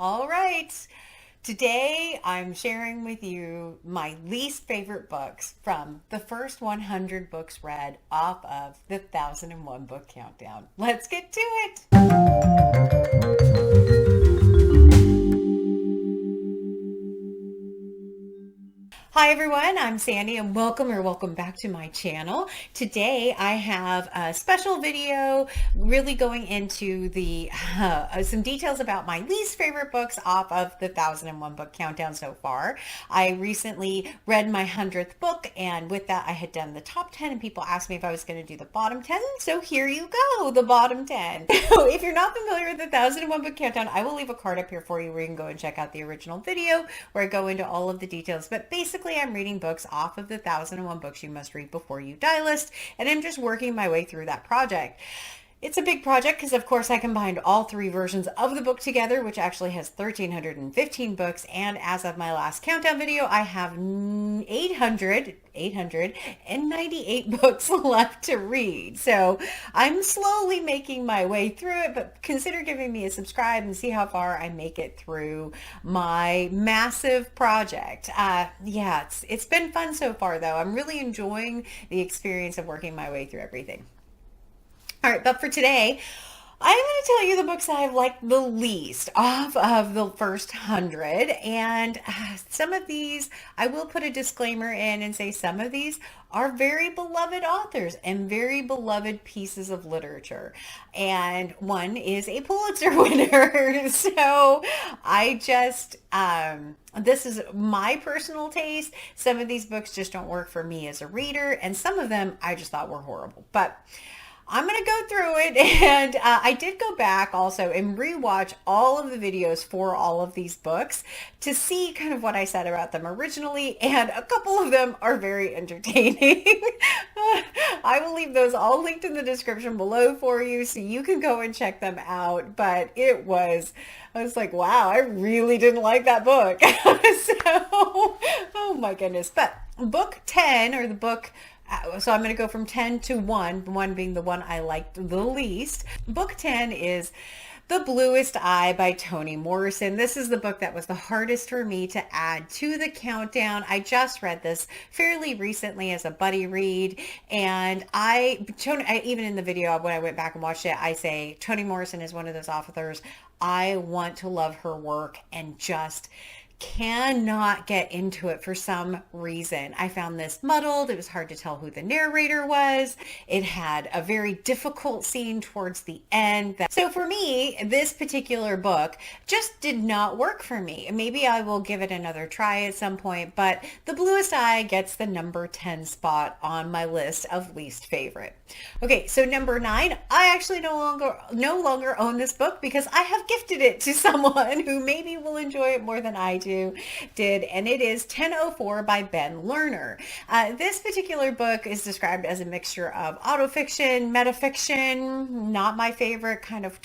All right. Today I'm sharing with you my least favorite books from the first 100 books read off of the 1001 book countdown. Let's get to it. Hi everyone, I'm Sandy and welcome back to my channel. Today I have a special video really going into the some details about my least favorite books off of the 1001 book countdown so far. I recently read my 100th book, and with that I had done the top 10 and people asked me if I was going to do the bottom 10. So here you go, the bottom 10. So if you're not familiar with the 1001 book countdown, I will leave a card up here for you where you can go and check out the original video where I go into all of the details. But basically I'm reading books off of the 1001 books you must read before you die list, and I'm just working my way through that project. It's a big project because, of course, I combined all three versions of the book together, which actually has 1,315 books. And as of my last countdown video, I have 898 books left to read. So I'm slowly making my way through it, but consider giving me a subscribe and see how far I make it through my massive project. Yeah, it's been fun so far, though. I'm really enjoying the experience of working my way through everything. All right, but for today, I'm going to tell you the books that I've liked the least off of the first 100. And some of these, I will put a disclaimer in and say some of these are very beloved authors and very beloved pieces of literature. And one is a Pulitzer winner. So I just, this is my personal taste. Some of these books just don't work for me as a reader, and some of them I just thought were horrible. But I'm going to go through it, and I did go back also and rewatch all of the videos for all of these books to see kind of what I said about them originally, and a couple of them are very entertaining. I will leave those all linked in the description below for you so you can go and check them out, but I was like, wow, I really didn't like that book. So, oh my goodness. But book 10, or the book, so I'm going to go from 10 to 1 being the one I liked the least. Book 10 is The Bluest Eye by Toni Morrison. This is the book that was the hardest for me to add to the countdown. I just read this fairly recently as a buddy read, and even in the video when I went back and watched it, I say Toni Morrison is one of those authors I want to love her work and just cannot get into it for some reason. I found this muddled. It was hard to tell who the narrator was. It had a very difficult scene towards the end. So for me, this particular book just did not work for me. Maybe I will give it another try at some point, but The Bluest Eye gets the number 10 spot on my list of least favorite. Okay, so number 9, I actually no longer own this book because I have gifted it to someone who maybe will enjoy it more than I did, and it is 1004 by Ben Lerner. This particular book is described as a mixture of autofiction, metafiction, not my favorite kind of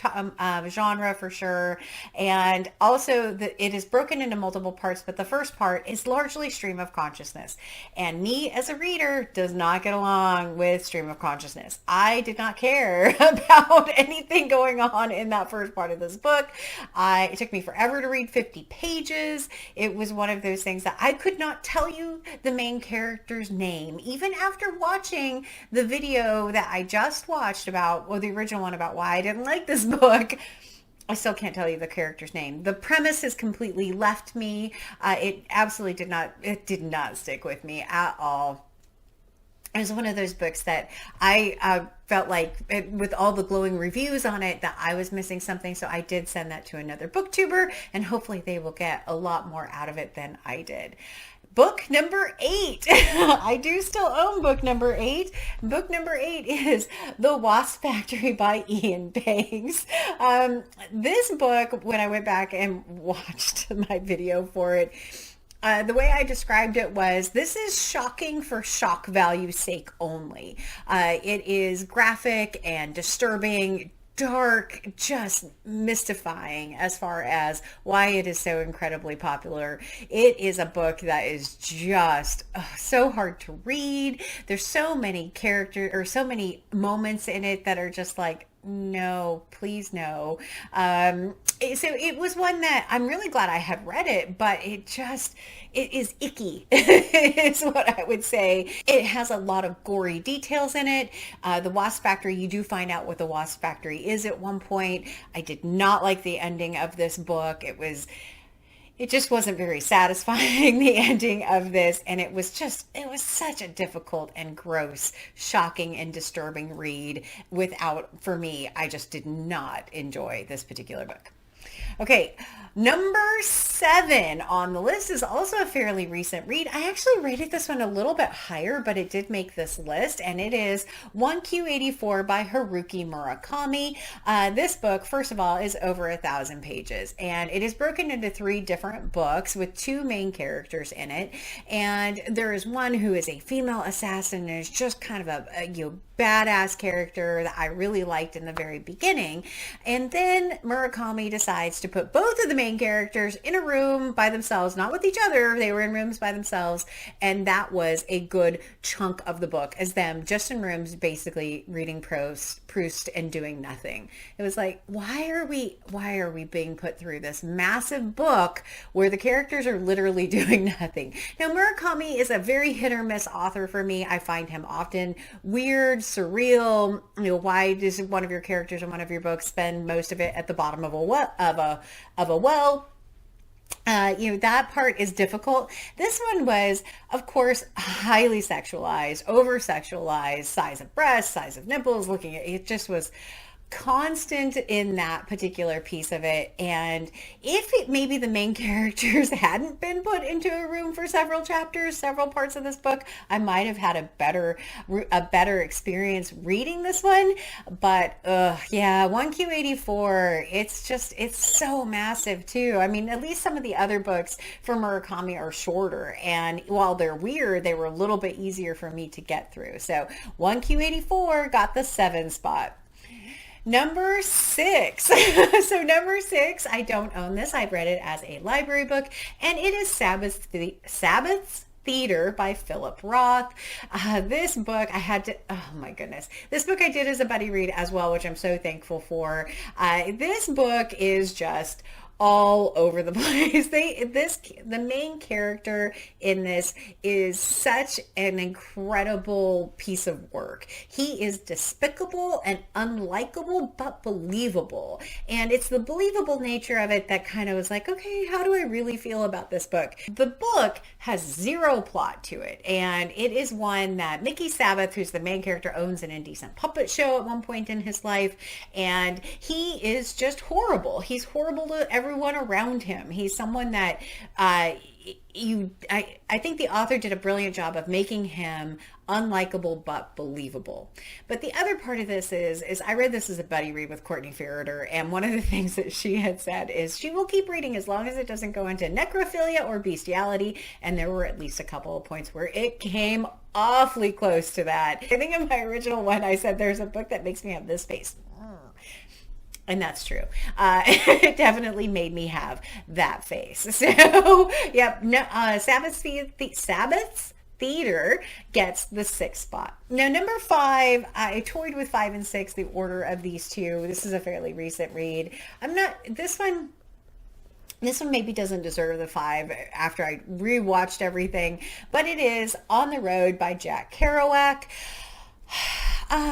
genre for sure, and also it is broken into multiple parts, but the first part is largely stream of consciousness, and me as a reader does not get along with stream of consciousness. I did not care about anything going on in that first part of this book. It took me forever to read 50 pages. It was one of those things that I could not tell you the main character's name. Even after watching the video that I just watched the original one about why I didn't like this book, I still can't tell you the character's name. The premise has completely left me. It did not stick with me at all. It was one of those books that I felt like with all the glowing reviews on it that I was missing something. So I did send that to another booktuber, and hopefully they will get a lot more out of it than I did. Book number 8. I do still own book number 8. Book number 8 is The Wasp Factory by Ian Banks. This book, when I went back and watched my video for it, the way I described it was, this is shocking for shock value's sake only. It is graphic and disturbing, dark, just mystifying as far as why it is so incredibly popular. It is a book that is just so hard to read. There's so many characters or so many moments in it that are just like, No, please no. So it was one that I'm really glad I had read it, but it is icky, is what I would say. It has a lot of gory details in it. The Wasp Factory, you do find out what the Wasp Factory is at one point. I did not like the ending of this book. It just wasn't very satisfying, the ending of this. And it was such a difficult and gross, shocking and disturbing read for me, I just did not enjoy this particular book. Okay, number 7 on the list is also a fairly recent read. I actually rated this one a little bit higher, but it did make this list, and it is 1Q84 by Haruki Murakami. This book, first of all, is over 1,000 pages, and it is broken into 3 different books with 2 main characters in it. And there is one who is a female assassin and is just kind of a badass character that I really liked in the very beginning. And then Murakami decides to put both of the main characters in a room by themselves, not with each other. They were in rooms by themselves. And that was a good chunk of the book, as them just in rooms, basically reading Proust and doing nothing. It was like, why are we being put through this massive book where the characters are literally doing nothing? Now, Murakami is a very hit or miss author for me. I find him often weird, surreal. Why does one of your characters in one of your books spend most of it at the bottom of a well? That part is difficult. This one was, of course, highly sexualized, over sexualized, size of breasts, size of nipples, looking at it just was constant in that particular piece of it. And if maybe the main characters hadn't been put into a room for several chapters, several parts of this book, I might have had a better experience reading this one. But yeah, 1Q84, it's so massive too. I mean, at least some of the other books from Murakami are shorter, and while they're weird, they were a little bit easier for me to get through. So 1Q84 got the 7 spot. Number 6. So number 6, I don't own this. I've read it as a library book, and it is Sabbath's Theater by Philip Roth. This book oh my goodness. This book I did as a buddy read as well, which I'm so thankful for. This book is just all over the place. The main character in this is such an incredible piece of work. He is despicable and unlikable, but believable. And it's the believable nature of it that kind of was like, okay, how do I really feel about this book? The book has 0 plot to it. And it is one that Mickey Sabbath, who's the main character, owns an indecent puppet show at one point in his life. And he is just horrible. He's horrible to everyone around him. He's someone that I think the author did a brilliant job of making him unlikable but believable. But the other part of this is I read this as a buddy read with Courtney Ferreter, and one of the things that she had said is she will keep reading as long as it doesn't go into necrophilia or bestiality, and there were at least a couple of points where it came awfully close to that. I think in my original one I said there's a book that makes me have this face. And that's true. It definitely made me have that face. So, yep. No, Sabbath's Theater gets the 6th spot. Now, number 5, I toyed with 5 and 6, the order of these two. This is a fairly recent read. This one maybe doesn't deserve the 5 after I rewatched everything, but it is On the Road by Jack Kerouac.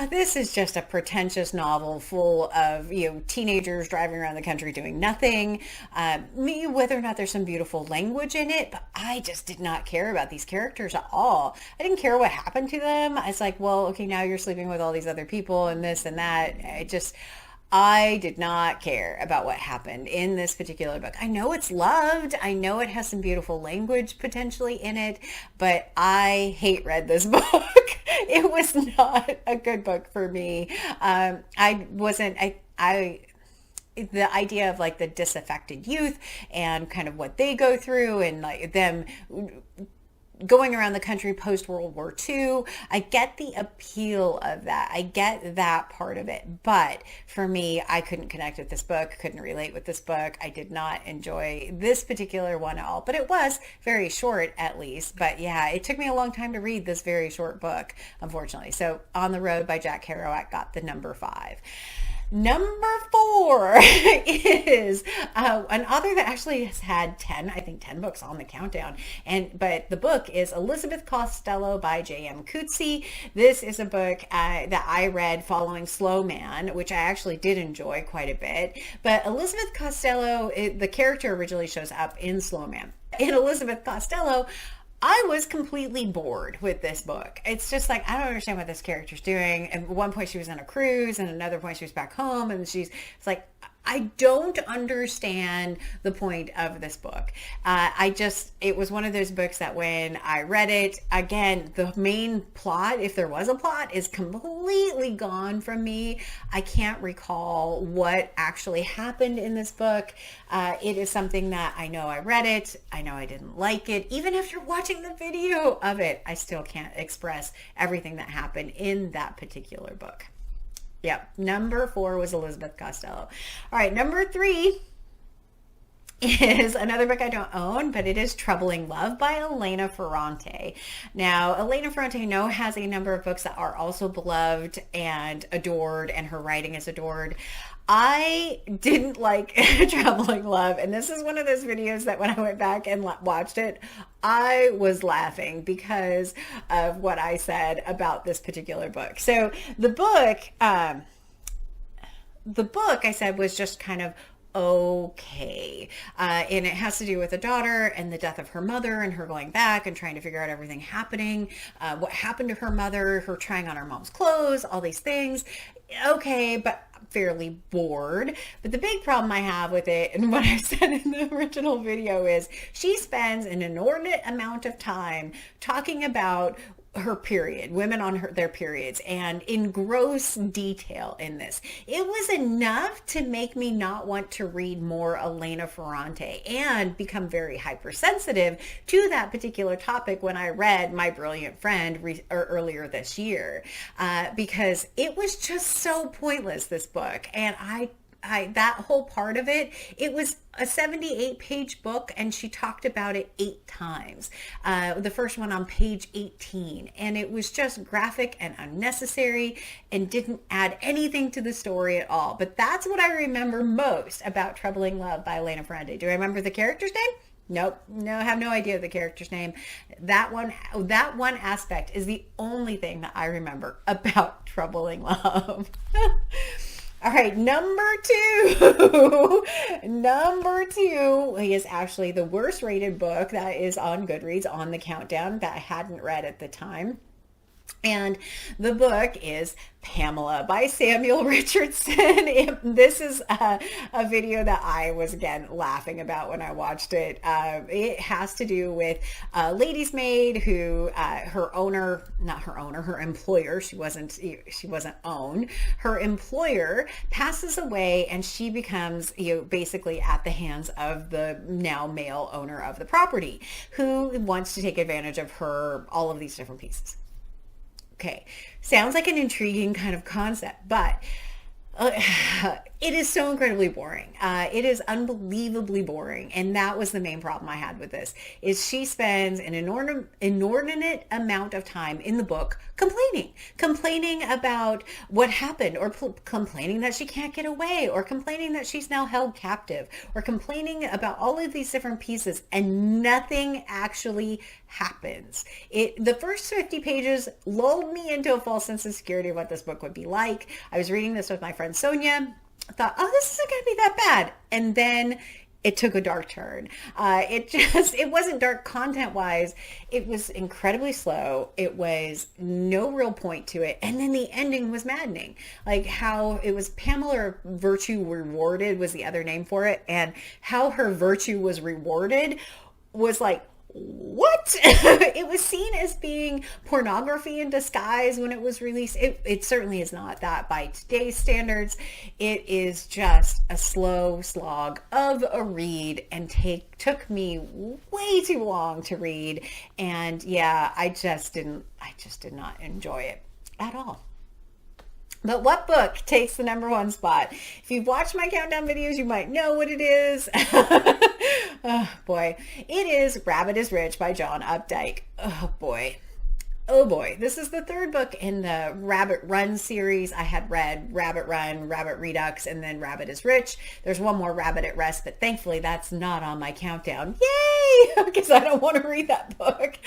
This is just a pretentious novel full of teenagers driving around the country doing nothing. Whether or not there's some beautiful language in it, but I just did not care about these characters at all. I didn't care what happened to them. It's like, well, okay, now you're sleeping with all these other people and this and that. I did not care about what happened in this particular book. I know it's loved. I know it has some beautiful language potentially in it, but I hate read this book. It was not a good book for me. The idea of like the disaffected youth and kind of what they go through and like them going around the country post World War II. I get the appeal of that. I get that part of it. But for me, I couldn't connect with this book, couldn't relate with this book. I did not enjoy this particular one at all. But it was very short, at least. But yeah, it took me a long time to read this very short book, unfortunately. So On the Road by Jack Kerouac got the number 5. Number 4 is an author that actually has had 10, I think 10 books on the countdown. But the book is Elizabeth Costello by J.M. Coetzee. This is a book that I read following Slow Man, which I actually did enjoy quite a bit. But Elizabeth Costello, the character originally shows up in Slow Man. In Elizabeth Costello, I was completely bored with this book. It's just like, I don't understand what this character's doing. And at one point she was on a cruise, and another point she was back home, and it's like, I don't understand the point of this book. It was one of those books that when I read it, again, the main plot, if there was a plot, is completely gone from me. I can't recall what actually happened in this book. It is something that I know I read it. I know I didn't like it. Even after watching the video of it, I still can't express everything that happened in that particular book. Yep, number 4 was Elizabeth Costello. All right, number 3 is another book I don't own, but it is Troubling Love by Elena Ferrante. Now, Elena Ferrante, I know, has a number of books that are also beloved and adored, and her writing is adored. I didn't like Troubling Love, and this is one of those videos that when I went back and watched it, I was laughing because of what I said about this particular book. So the book I said was just kind of okay. And it has to do with a daughter and the death of her mother and her going back and trying to figure out everything happening, what happened to her mother, her trying on her mom's clothes, all these things. Okay, but I'm fairly bored. But the big problem I have with it, and what I said in the original video, is she spends an inordinate amount of time talking about her period, women on their periods, and in gross detail in this. It was enough to make me not want to read more Elena Ferrante and become very hypersensitive to that particular topic when I read My Brilliant Friend earlier this year, because it was just so pointless, this book. And that whole part of it, it was a 78-page book, and she talked about it 8 times. The first one on page 18, and it was just graphic and unnecessary and didn't add anything to the story at all. But that's what I remember most about Troubling Love by Elena Ferrante. Do I remember the character's name? Nope. No, I have no idea the character's name. That one aspect is the only thing that I remember about Troubling Love. All right, number 2. Number 2 is actually the worst rated book that is on Goodreads on the countdown that I hadn't read at the time. And the book is Pamela by Samuel Richardson. This is a video that I was, again, laughing about when I watched it. It has to do with a lady's maid who, her employer, she wasn't owned. Her employer passes away, and she becomes, basically at the hands of the now male owner of the property, who wants to take advantage of all of these different pieces. Okay, sounds like an intriguing kind of concept, but it is so incredibly boring. It is unbelievably boring, and that was the main problem I had with this, is she spends an inordinate amount of time in the book complaining about what happened, or complaining that she can't get away, or complaining that she's now held captive, or complaining about all of these different pieces, and nothing actually happens. The first 50 pages lulled me into a false sense of security of what this book would be like. I was reading this with my friend Sonia. I thought, oh, this isn't going to be that bad. And then it took a dark turn. It wasn't dark content-wise. It was incredibly slow. It was no real point to it. And then the ending was maddening. Like how it was Pamela Virtue Rewarded was the other name for it. And how her virtue was rewarded was like, what? It was seen as being pornography in disguise when it was released. It certainly is not that by today's standards. It is just a slow slog of a read, and took me way too long to read. And yeah, I just did not enjoy it at all. But what book takes the number 1 spot? If you've watched my countdown videos, you might know what it is. Oh boy. It is Rabbit is Rich by John Updike. Oh boy. Oh boy, this is the third book in the Rabbit Run series. I had read Rabbit Run, Rabbit Redux, and then Rabbit is Rich. There's one more, Rabbit at Rest, but thankfully that's not on my countdown. Yay! Because I don't want to read that book.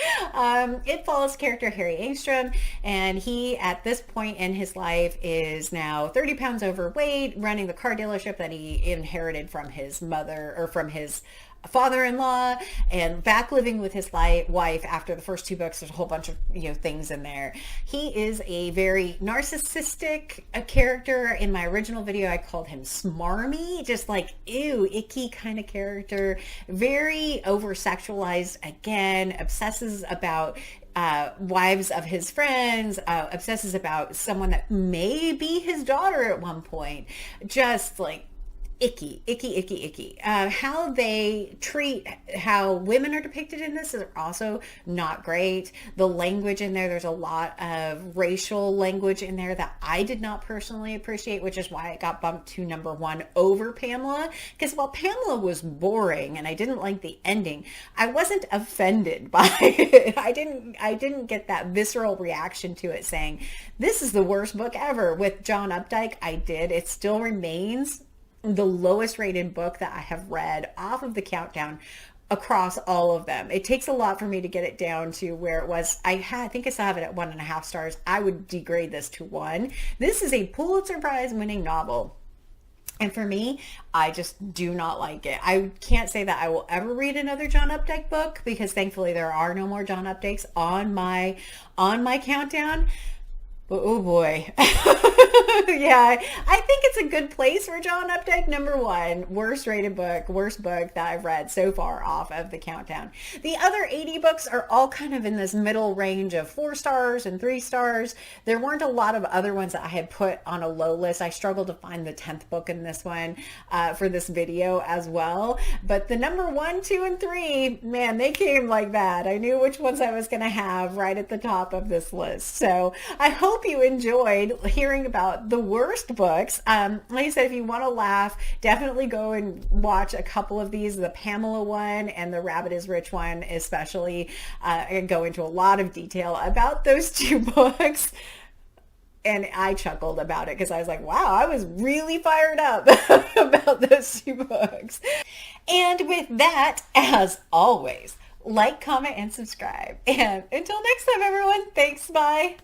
It follows character Harry Angstrom, and he, at this point in his life, is now 30 pounds overweight, running the car dealership that he inherited from his mother, or from his father-in-law, and back living with his wife after the first two books. There's a whole bunch of things in there. He is a very narcissistic character. In my original video I called him smarmy, just like ew, icky kind of character, very over sexualized, again, obsesses about wives of his friends, obsesses about someone that may be his daughter at one point, just like icky, icky, icky, icky. How they treat how women are depicted in this is also not great. The language in there, there's a lot of racial language in there that I did not personally appreciate, which is why it got bumped to number one over Pamela. Because while Pamela was boring and I didn't like the ending, I wasn't offended by it. I didn't get that visceral reaction to it saying, this is the worst book ever. With John Updike, I did. It still remains the lowest rated book that I have read off of the countdown across all of them. It takes a lot for me to get it down to where it was. I think I still have it at 1.5 stars. I would degrade this to 1. This is a Pulitzer Prize winning novel. And for me, I just do not like it. I can't say that I will ever read another John Updike book, because thankfully there are no more John Updikes on my countdown. But oh boy. Yeah, I think it's a good place for John Updike. Number one, worst rated book, worst book that I've read so far off of the countdown. The other 80 books are all kind of in this middle range of 4 stars and 3 stars. There weren't a lot of other ones that I had put on a low list. I struggled to find the 10th book in this one for this video as well. But the number 1, 2, and 3, man, they came like that. I knew which ones I was going to have right at the top of this list. So I hope you enjoyed hearing about the worst books. Like I said, if you want to laugh, definitely go and watch a couple of these. The Pamela one and the Rabbit is Rich one especially. I go into a lot of detail about those 2 books. And I chuckled about it because I was like, wow, I was really fired up about those 2 books. And with that, as always, like, comment, and subscribe. And until next time, everyone, thanks, bye.